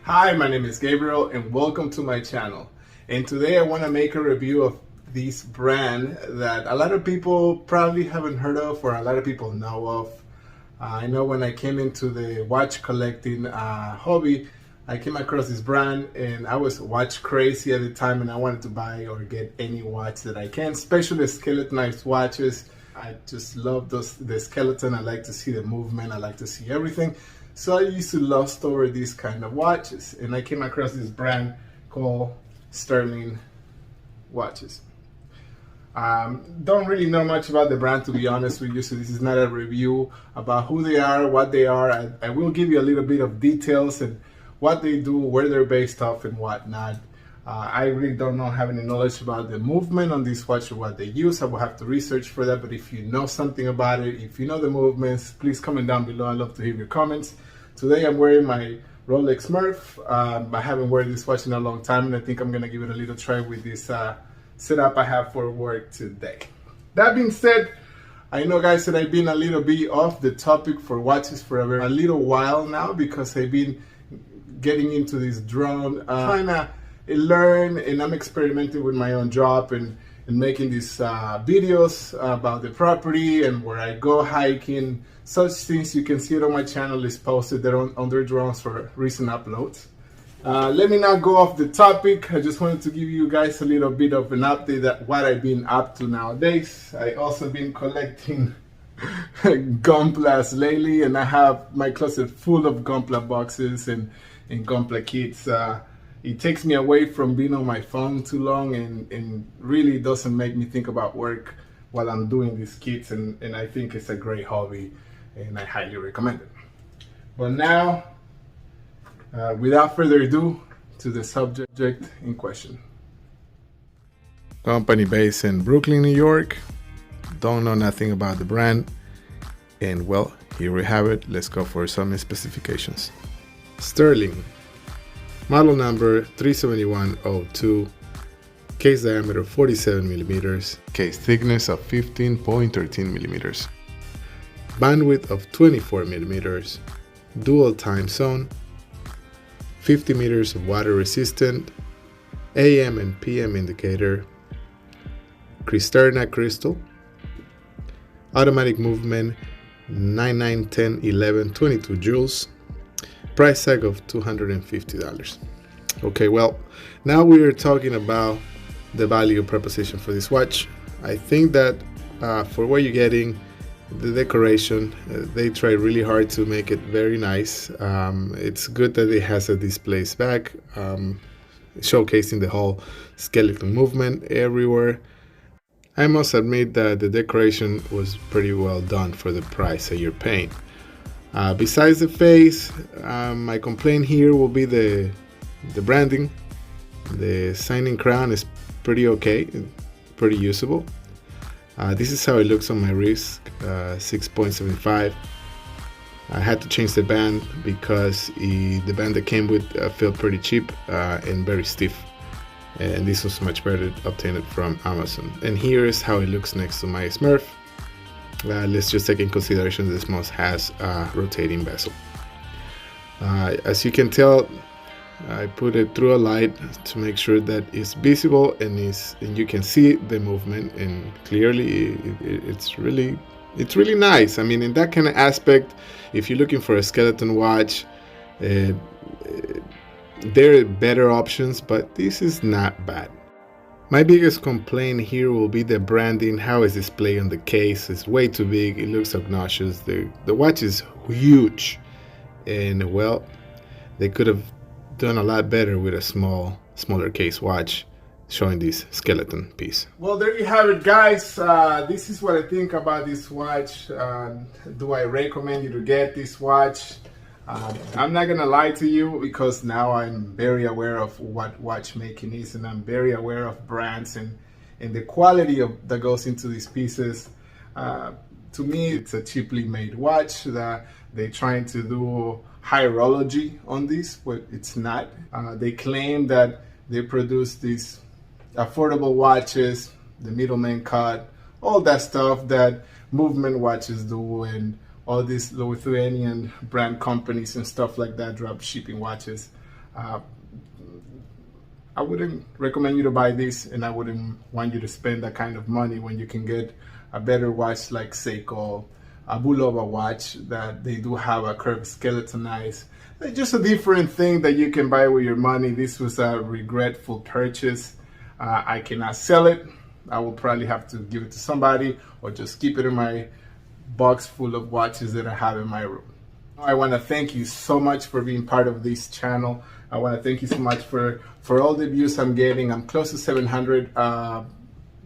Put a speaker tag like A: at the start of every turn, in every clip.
A: Hi, my name is Gabriel and welcome to my channel. And today I want to make a review of this brand that a lot of people probably haven't heard of or a lot of people know of. I know when I came into the watch collecting hobby, I came across this brand and I was watch crazy at the time and I wanted to buy or get any watch that I can, especially skeletonized watches. I just love the skeleton. I like to see the movement. I like to see everything. So I used to love store these kind of watches, and I came across this brand called Stuhrling watches. Don't really know much about the brand, to be honest with you, so this is not a review about who they are, what they are. I will give you a little bit of details and what they do, where they're based off and whatnot. I really don't have any knowledge about the movement on this watch or what they use. I will have to research for that, but if you know something about it, if you know the movements, please comment down below. I'd love to hear your comments. Today I'm wearing my Rolex Murph. I haven't worn this watch in a long time and I think I'm gonna give it a little try with this setup I have for work today. That being said, I know guys that I've been a little bit off the topic for watches for a little while now because I've been getting into this drone, trying to learn, and I'm experimenting with my own job and making these videos about the property and where I go hiking. Such things you can see it on my channel is posted there on their drones for recent uploads. Let me not go off the topic. I just wanted to give you guys a little bit of an update at what I've been up to nowadays. I also been collecting Gunplas lately, and I have my closet full of Gunpla boxes and Gunpla kits. It takes me away from being on my phone too long and really doesn't make me think about work while I'm doing these kits, and I think it's a great hobby and I highly recommend it. But now, without further ado, to the subject in question. Company based in Brooklyn, New York. Don't know nothing about the brand, and well, here we have it. Let's go for some specifications. Stuhrling, model number 37102, case diameter 47 millimeters, case thickness of 15.13 millimeters, bandwidth of 24 millimeters, dual time zone, 50 meters of water resistant, AM and PM indicator, Cristerna crystal, automatic movement 9, 9, 10, 11, 22 joules, price tag of $250. Okay, well, now we are talking about the value proposition for this watch. I think that for what you're getting, the decoration, they try really hard to make it very nice. It's good that it has a display back, showcasing the whole skeleton movement everywhere. I must admit that the decoration was pretty well done for the price that you're paying. Besides the face, my complaint here will be the branding. The signing crown is pretty okay, pretty usable. This is how it looks on my wrist, 6.75. I had to change the band because the band that came with felt pretty cheap and very stiff, and this was much better obtained from Amazon. And here is how it looks next to my Smurf. Let's just take in consideration this must has a rotating bezel. As you can tell, I put it through a light to make sure that it's visible and you can see the movement, and clearly it's really nice. I mean, in that kind of aspect, if you're looking for a skeleton watch, there are better options, but this is not bad. My biggest complaint here will be the branding. How is displayed on the case? It's way too big. It looks obnoxious. The watch is huge, and well, they could have done a lot better with a smaller case watch showing this skeleton piece. Well, there you have it, guys. This is what I think about this watch. Do I recommend you to get this watch? I'm not gonna lie to you, because now I'm very aware of what watchmaking is, and I'm very aware of brands and the quality that goes into these pieces. To me, it's a cheaply made watch that they're trying to do horology on this, but it's not. They claim that they produce these affordable watches, the middleman cut, all that stuff that movement watches do, and all these Lithuanian brand companies and stuff like that drop shipping watches. I wouldn't recommend you to buy this, and I wouldn't want you to spend that kind of money when you can get a better watch like Seiko, a Bulova watch that they do have a curved skeletonized. It's just a different thing that you can buy with your money. This was a regretful purchase. I cannot sell it. I will probably have to give it to somebody or just keep it in my box full of watches that I have in my room. I want to thank you so much for being part of this channel. I want to thank you so much for all the views I'm getting. I'm close to 700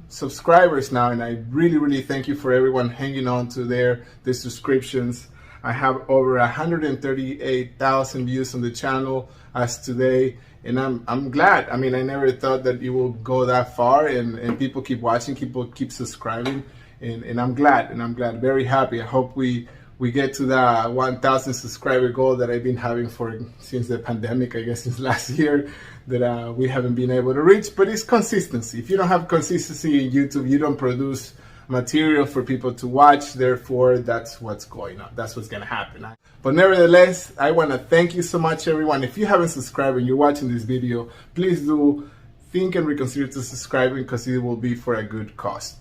A: subscribers now, and I really thank you for everyone hanging on to their subscriptions. I have over 138,000 views on the channel as today, and I'm glad. I mean, I never thought that it will go that far, and people keep watching, people keep subscribing, and I'm glad, very happy. I hope we get to the 1,000 subscriber goal that I've been having since the pandemic, I guess since last year, that we haven't been able to reach. But it's consistency. If you don't have consistency in YouTube, you don't produce material for people to watch. Therefore, that's what's going on. That's what's going to happen. But nevertheless, I want to thank you so much, everyone. If you haven't subscribed and you're watching this video, please do think and reconsider to subscribing, because it will be for a good cause.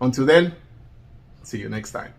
A: Until then, see you next time.